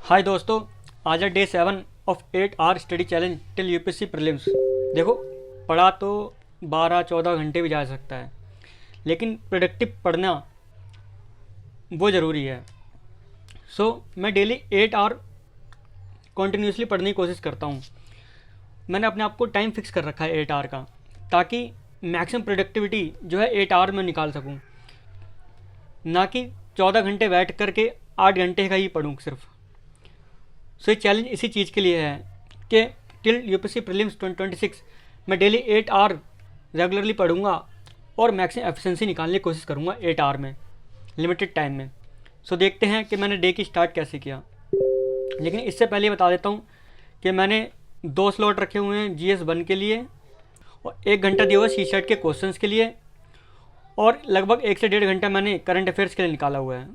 हाय दोस्तों, आज है day 7 of 8 hour study challenge till UPSC prelims. देखो, पढ़ा तो 12-14 घंटे भी जा सकता है, लेकिन प्रोडक्टिव पढ़ना वो ज़रूरी है। मैं डेली 8 आवर कॉन्टीन्यूसली पढ़ने की कोशिश करता हूँ। मैंने अपने आप को टाइम फिक्स कर रखा है 8 आवर का, ताकि मैक्सिमम प्रोडक्टिविटी जो है 8 आवर में निकाल सकूँ, ना कि 14 घंटे बैठ करके 8 घंटे का ही पढ़ूँ सिर्फ। ये चैलेंज इसी चीज़ के लिए है कि टिल यूपीएससी प्रीलिम्स 2026 मैं डेली 8 आवर रेगुलरली पढ़ूंगा और मैक्सिमम एफिशिएंसी निकालने की कोशिश करूंगा 8 आवर में, लिमिटेड टाइम में। देखते हैं कि मैंने डे की स्टार्ट कैसे किया। लेकिन इससे पहले बता देता हूँ कि मैंने 2 स्लॉट रखे हुए हैं GS1 के लिए और 1 घंटा दिया हुआ CSET के क्वेश्चंस के लिए, और लगभग 1 से 1.5 घंटा मैंने करंट अफेयर्स के लिए निकाला हुआ है।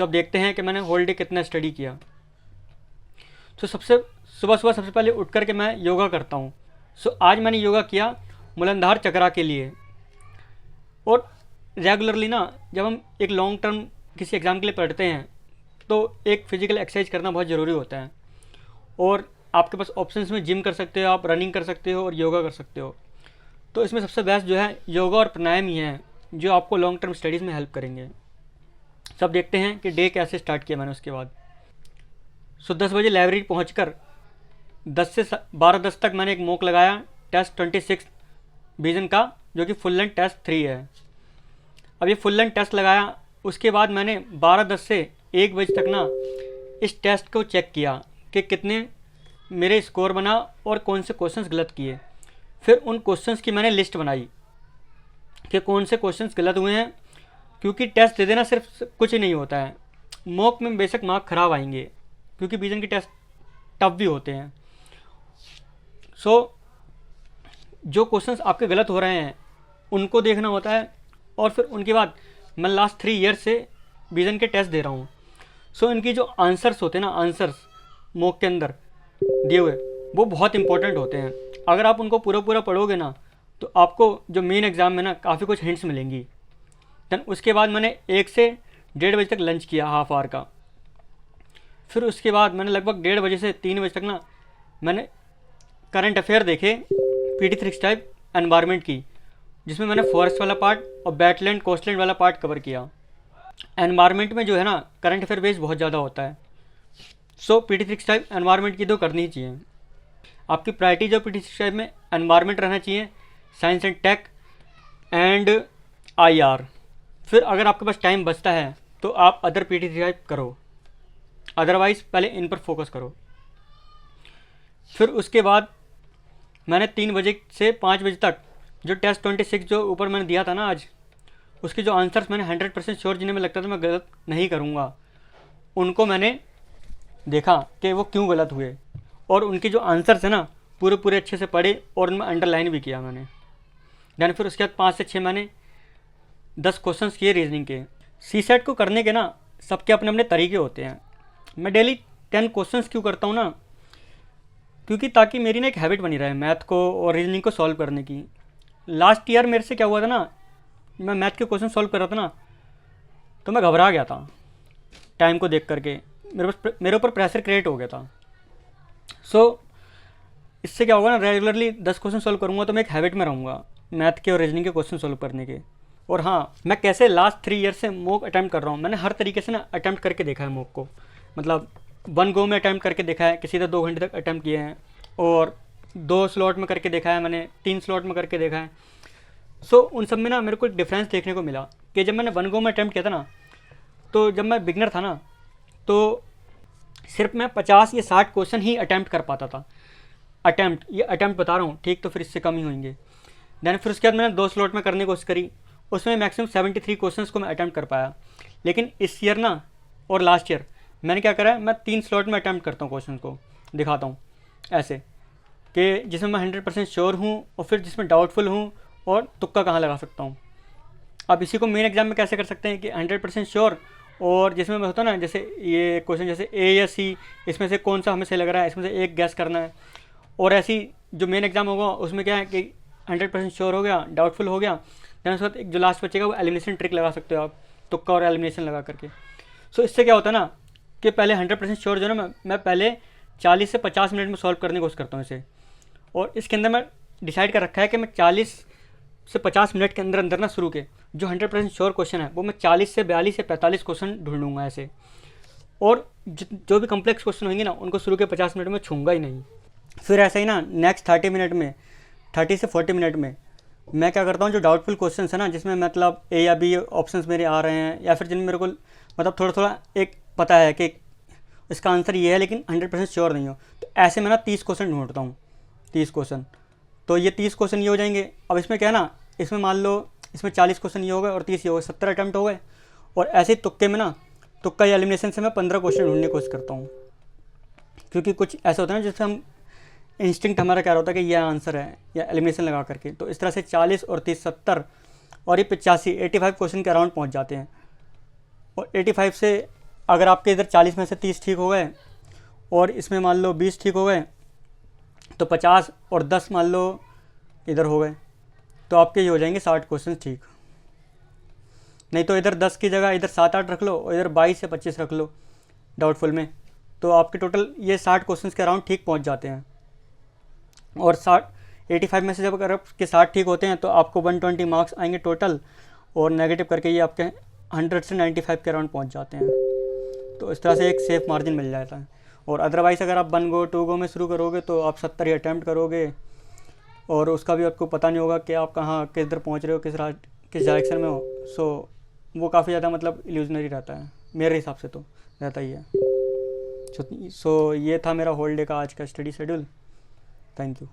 अब देखते हैं कि मैंने होल डे कितना स्टडी किया। सुबह सबसे पहले उठ कर के मैं योगा करता हूँ। आज मैंने योगा किया मूलाधार चक्रा के लिए। और रेगुलरली ना, जब हम एक लॉन्ग टर्म किसी एग्ज़ाम के लिए पढ़ते हैं तो एक फिजिकल एक्सरसाइज करना बहुत ज़रूरी होता है। और आपके पास ऑप्शंस में जिम कर सकते हो, आप रनिंग कर सकते हो और योगा कर सकते हो। तो इसमें सबसे बेस्ट जो है योगा और प्राणायाम ही है, जो आपको लॉन्ग टर्म स्टडीज़ में हेल्प करेंगे। सब देखते हैं कि डे कैसे स्टार्ट किया मैंने उसके बाद। 10 बजे लाइब्रेरी पहुंचकर 10 से 12:10 तक मैंने एक मॉक लगाया टेस्ट 26 विजन का, जो कि फुल लेंथ टेस्ट 3 है। अब ये फुल लेंथ टेस्ट लगाया, उसके बाद मैंने 12:10 से 1 बजे तक ना इस टेस्ट को चेक किया कि कितने मेरे स्कोर बना और कौन से क्वेश्चंस गलत किए। फिर उन क्वेश्चंस की मैंने लिस्ट बनाई कि कौन से क्वेश्चंस गलत हुए हैं, क्योंकि टेस्ट दे देना सिर्फ कुछ ही नहीं होता है। मॉक में बेशक मार्क खराब आएंगे, क्योंकि विजन के टेस्ट टफ भी होते हैं। जो क्वेश्चंस आपके गलत हो रहे हैं उनको देखना होता है, और फिर उनके बाद मैं लास्ट 3 ईयर से विजन के टेस्ट दे रहा हूँ। इनकी जो आंसर्स होते हैं ना, आंसर्स मॉक के अंदर दिए हुए, वो बहुत इंपॉर्टेंट होते हैं। अगर आप उनको पूरा पढ़ोगे ना, तो आपको जो मेन एग्ज़ाम में ना काफ़ी कुछ हिंट्स मिलेंगी। देन उसके बाद मैंने 1 से 1:30 बजे तक लंच किया, हाफ आवर का। फिर उसके बाद मैंने लगभग 1:30 बजे से 3 बजे तक ना मैंने करंट अफेयर देखे PT3 टाइप एनवायरनमेंट की, जिसमें मैंने फॉरेस्ट वाला पार्ट और वेटलैंड कोस्टलैंड वाला पार्ट कवर किया। एनवायरनमेंट में जो है ना करंट अफेयर बेस बहुत ज़्यादा होता है। PT3 टाइप एनवायरनमेंट की तो करनी ही चाहिए। आपकी प्रायोरिटी जो PT3 टाइप में एनवायरनमेंट रहना चाहिए, science and tech and IR। फिर अगर आपके पास टाइम बचता है तो आप अदर PT3 टाइप करो, अदरवाइज़ पहले इन पर फोकस करो। फिर उसके बाद मैंने 3 बजे से 5 बजे तक जो टेस्ट 26 जो ऊपर मैंने दिया था ना आज, उसके जो आंसर्स मैंने 100% श्योर, जिन्हें मैं लगता था मैं गलत नहीं करूँगा, उनको मैंने देखा कि वो क्यों गलत हुए, और उनके जो आंसर्स हैं ना पूरे अच्छे से पढ़े और उनमें अंडरलाइन भी किया मैंने। देन फिर उसके बाद 5 से 6 मैंने 10 क्वेश्चन किए रीजनिंग के। CSET को करने के ना सबके अपने अपने तरीके होते हैं। मैं डेली 10 क्वेश्चंस क्यों करता हूँ ना, क्योंकि ताकि मेरी ना एक हैबिट बनी रहे मैथ को और रीजनिंग को सॉल्व करने की। लास्ट ईयर मेरे से क्या हुआ था ना, मैं मैथ के क्वेश्चन सॉल्व कर रहा था ना, तो मैं घबरा गया था टाइम को देख करके, मेरे ऊपर प्रेशर क्रिएट हो गया था। इससे क्या होगा ना, रेगुलरली 10 क्वेश्चन सॉल्व करूँगा तो मैं एक हैबिट में रहूँगा मैथ के और रीजनिंग के क्वेश्चन सॉल्व करने के। और हाँ, मैं कैसे लास्ट 3 ईयर से मॉक अटैम्प्ट कर रहा हूँ, मैंने हर तरीके से ना अटैम्प्ट करके देखा है मॉक को। मतलब 1 गो में अटैम्प्ट करके देखा है, किसी तरह 2 घंटे तक अटैम्प्ट किए हैं, और 2 स्लॉट में करके देखा है मैंने, 3 स्लॉट में करके देखा है। उन सब में ना मेरे को एक डिफरेंस देखने को मिला कि जब मैंने 1 गो में अटैम्प्ट किया था ना, तो जब मैं बिगनर था ना, तो सिर्फ मैं 50 या 60 क्वेश्चन ही अटैम्प्ट कर पाता था। अटैम्प्ट बता रहा हूँ, ठीक, तो फिर इससे कम ही होंगे। देन फिर उसके बाद मैंने 2 स्लॉट में करने की कोशिश करी, उसमें मैक्सिमम 73 क्वेश्चंस को मैं अटैम्प्ट कर पाया। लेकिन इस ईयर ना और लास्ट ईयर मैंने क्या करा है, मैं 3 स्लॉट में अटैम्प्ट करता हूँ क्वेश्चन को, दिखाता हूँ ऐसे कि जिसमें मैं 100% श्योर हूँ और फिर जिसमें डाउटफुल हूँ और तुक्का कहाँ लगा सकता हूँ। अब इसी को मेन एग्जाम में कैसे कर सकते हैं कि 100% श्योर, और जिसमें मैं होता है ना, जैसे ये क्वेश्चन जैसे A या C, इसमें से कौन सा हमें सही लग रहा है, इसमें से एक गैस करना है। और ऐसी जो मेन एग्जाम होगा उसमें क्या है कि 100% श्योर हो गया, डाउटफुल हो गया, दैन उसके बाद जो लास्ट बचेगा वो एलिमिनेशन ट्रिक लगा सकते हो आप, तुक्का और एलिमिनेशन लगा करके। इससे क्या होता है ना कि पहले 100% श्योर जो है ना, मैं पहले 40 से 50 मिनट में सॉल्व करने की कोशिश करता हूँ इसे। और इसके अंदर मैं डिसाइड कर रखा है कि मैं 40 से 50 मिनट के अंदर अंदर ना शुरू के जो 100% श्योर क्वेश्चन है वो मैं 40 से 42 से 45 क्वेश्चन ढूंढूंगा ऐसे। और जो भी कॉम्प्लेक्स क्वेश्चन होंगे ना उनको शुरू के 50 मिनट में छूंगा ही नहीं। फिर ऐसा ही ना नेक्स्ट 30 मिनट में, 30 से 40 मिनट में मैं क्या करता हूँ, जो डाउटफुल क्वेश्चन है ना, जिसमें मतलब ए या बी ऑप्शंस मेरे आ रहे हैं, या फिर जिनमें मेरे को मतलब थोड़ा थोड़ा एक पता है कि इसका आंसर ये है लेकिन 100% श्योर नहीं हो, तो ऐसे मैं ना 30 क्वेश्चन ढूंढता हूँ, 30 क्वेश्चन। तो ये 30 क्वेश्चन ये हो जाएंगे। अब इसमें क्या है ना, इसमें मान लो इसमें 40 क्वेश्चन ये हो गए और 30 ये हो गए, 70 अटैम्प्ट हो गए। और ऐसे ही तुक्के में ना, तुक्का या एलिमिनेशन से मैं 15 क्वेश्चन ढूंढने की कोशिश करता हूँ, क्योंकि कुछ ऐसा होता है ना जिससे हम इंस्टिंक्ट हमारा क्या होता है कि यह आंसर है, या एलिमिनेशन लगा करके। तो इस तरह से 40 और 30 70 और ये 85 85 क्वेश्चन के अराउंड पहुँच जाते हैं। और 85 से अगर आपके इधर 40 में से 30 ठीक हो गए और इसमें मान लो 20 ठीक हो गए, तो 50 और 10 मान लो इधर हो गए, तो आपके ये हो जाएंगे 60 क्वेश्चन ठीक। नहीं तो इधर 10 की जगह इधर 7-8 रख लो और इधर 22 से 25 रख लो डाउटफुल में, तो आपके टोटल ये 60 क्वेश्चन के अराउंड ठीक पहुंच जाते हैं। और 85 में से जब अगर आपके 60 ठीक होते हैं तो आपको 120 मार्क्स आएंगे टोटल, और नेगेटिव करके ये आपके 100 से 95 के अराउंड पहुंच जाते हैं। तो इस तरह से एक सेफ मार्जिन मिल जाता है। और अदरवाइज़ अगर आप 1 गो 2 गो में शुरू करोगे तो आप 70 ही अटैम्प्ट करोगे, और उसका भी आपको पता नहीं होगा कि आप कहाँ किधर पहुँच रहे हो, किस डायरेक्शन में हो। सो वो काफ़ी ज़्यादा मतलब इल्यूजनरी रहता है, मेरे हिसाब से तो रहता ही है। सो ये था मेरा होल डे का आज का स्टडी शेड्यूल। Thank you.